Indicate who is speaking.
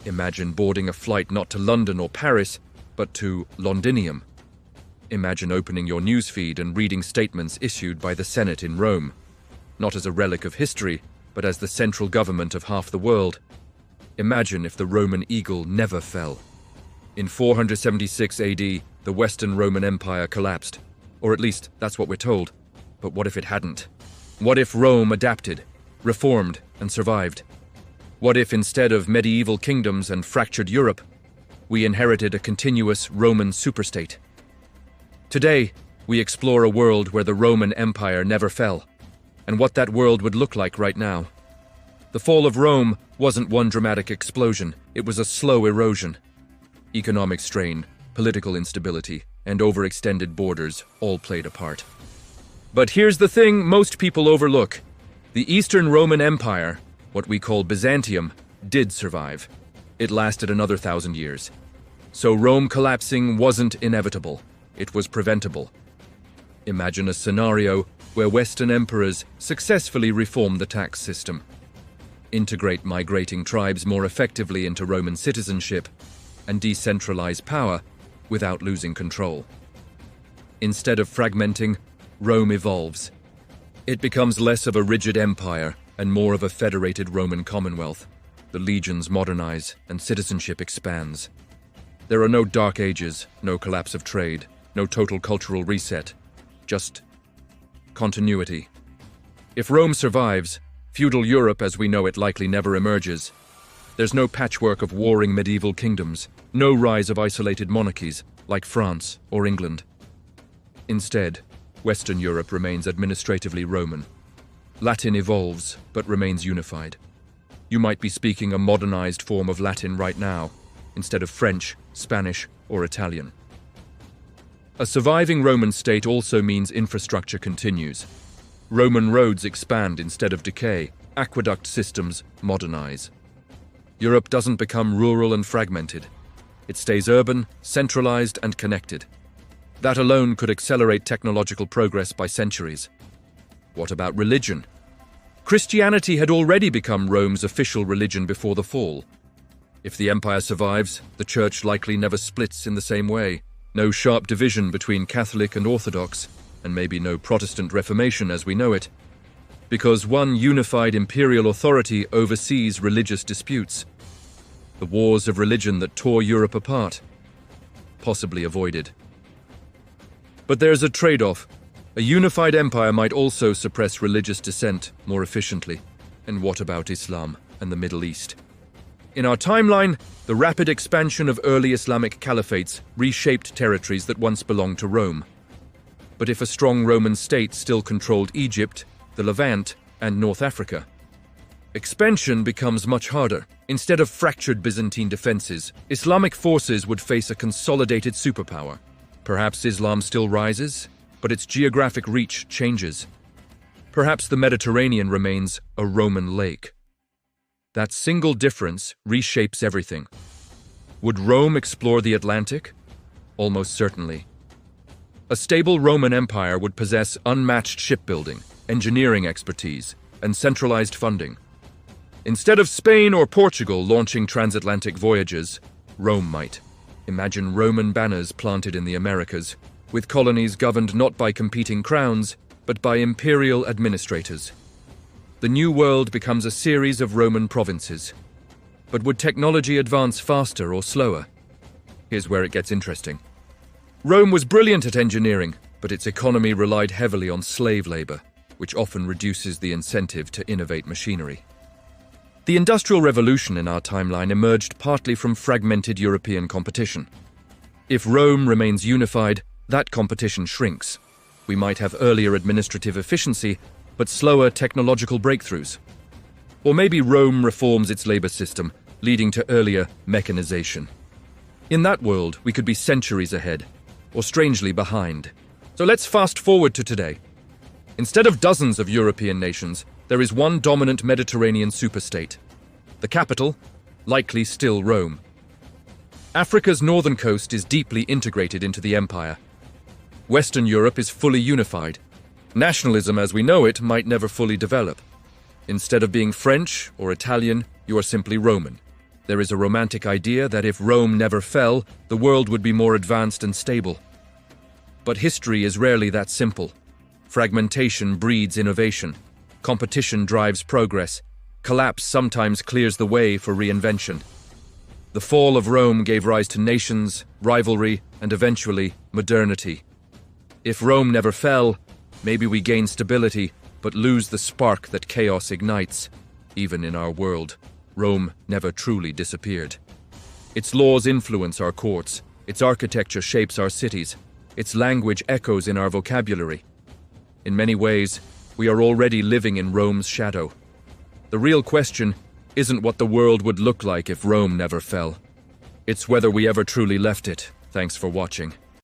Speaker 1: Imagine boarding a flight not to London or Paris, but to Londinium. Imagine opening your newsfeed and reading statements issued by the Senate in Rome, not as a relic of history, but as the central government of half the world. Imagine if the Roman eagle never fell. In 476 AD, the Western Roman Empire collapsed, or at least that's what we're told. But what if it hadn't? What if Rome adapted, reformed, and survived? What if instead of medieval kingdoms and fractured Europe, we inherited a continuous Roman superstate? Today, we explore a world where the Roman Empire never fell, and what that world would look like right now. The fall of Rome wasn't one dramatic explosion, it was a slow erosion. Economic strain, political instability, and overextended borders all played a part. But here's the thing most people overlook. The Eastern Roman Empire, what we call Byzantium, did survive. It lasted another 1,000 years. So Rome collapsing wasn't inevitable, it was preventable. Imagine a scenario where Western emperors successfully reform the tax system, integrate migrating tribes more effectively into Roman citizenship, and decentralize power without losing control. Instead of fragmenting, Rome evolves. It becomes less of a rigid empire and more of a federated Roman commonwealth. The legions modernize and citizenship expands. There are no dark ages, no collapse of trade, no total cultural reset, just continuity. If Rome survives, feudal Europe as we know it likely never emerges. There's no patchwork of warring medieval kingdoms, no rise of isolated monarchies like France or England. Instead, Western Europe remains administratively Roman. Latin evolves, but remains unified. You might be speaking a modernized form of Latin right now, instead of French, Spanish, or Italian. A surviving Roman state also means infrastructure continues. Roman roads expand instead of decay, aqueduct systems modernize. Europe doesn't become rural and fragmented. It stays urban, centralized, and connected. That alone could accelerate technological progress by centuries. What about religion? Christianity had already become Rome's official religion before the fall. If the empire survives, the church likely never splits in the same way. No sharp division between Catholic and Orthodox, and maybe no Protestant Reformation as we know it, because one unified imperial authority oversees religious disputes. The wars of religion that tore Europe apart, possibly avoided. But there's a trade-off. A unified empire might also suppress religious dissent more efficiently. And what about Islam and the Middle East? In our timeline, the rapid expansion of early Islamic caliphates reshaped territories that once belonged to Rome. But if a strong Roman state still controlled Egypt, the Levant, and North Africa, expansion becomes much harder. Instead of fractured Byzantine defenses, Islamic forces would face a consolidated superpower. Perhaps Islam still rises, but its geographic reach changes. Perhaps the Mediterranean remains a Roman lake. That single difference reshapes everything. Would Rome explore the Atlantic? Almost certainly. A stable Roman Empire would possess unmatched shipbuilding, engineering expertise, and centralized funding. Instead of Spain or Portugal launching transatlantic voyages, Rome might. Imagine Roman banners planted in the Americas, with colonies governed not by competing crowns, but by imperial administrators. The New World becomes a series of Roman provinces. But would technology advance faster or slower? Here's where it gets interesting. Rome was brilliant at engineering, but its economy relied heavily on slave labor, which often reduces the incentive to innovate machinery. The Industrial Revolution in our timeline emerged partly from fragmented European competition. If Rome remains unified, that competition shrinks. We might have earlier administrative efficiency, but slower technological breakthroughs. Or maybe Rome reforms its labor system, leading to earlier mechanization. In that world, we could be centuries ahead, or strangely behind. So let's fast forward to today. Instead of dozens of European nations, there is one dominant Mediterranean superstate. The capital, likely still Rome. Africa's northern coast is deeply integrated into the empire. Western Europe is fully unified. Nationalism as we know it might never fully develop. Instead of being French or Italian, you are simply Roman. There is a romantic idea that if Rome never fell, the world would be more advanced and stable. But history is rarely that simple. Fragmentation breeds innovation. Competition drives progress. Collapse sometimes clears the way for reinvention. The fall of Rome gave rise to nations, rivalry, and eventually, modernity. If Rome never fell, maybe we gain stability, but lose the spark that chaos ignites. Even in our world, Rome never truly disappeared. Its laws influence our courts, its architecture shapes our cities, its language echoes in our vocabulary. In many ways, we are already living in Rome's shadow. The real question isn't what the world would look like if Rome never fell. It's whether we ever truly left it. Thanks for watching.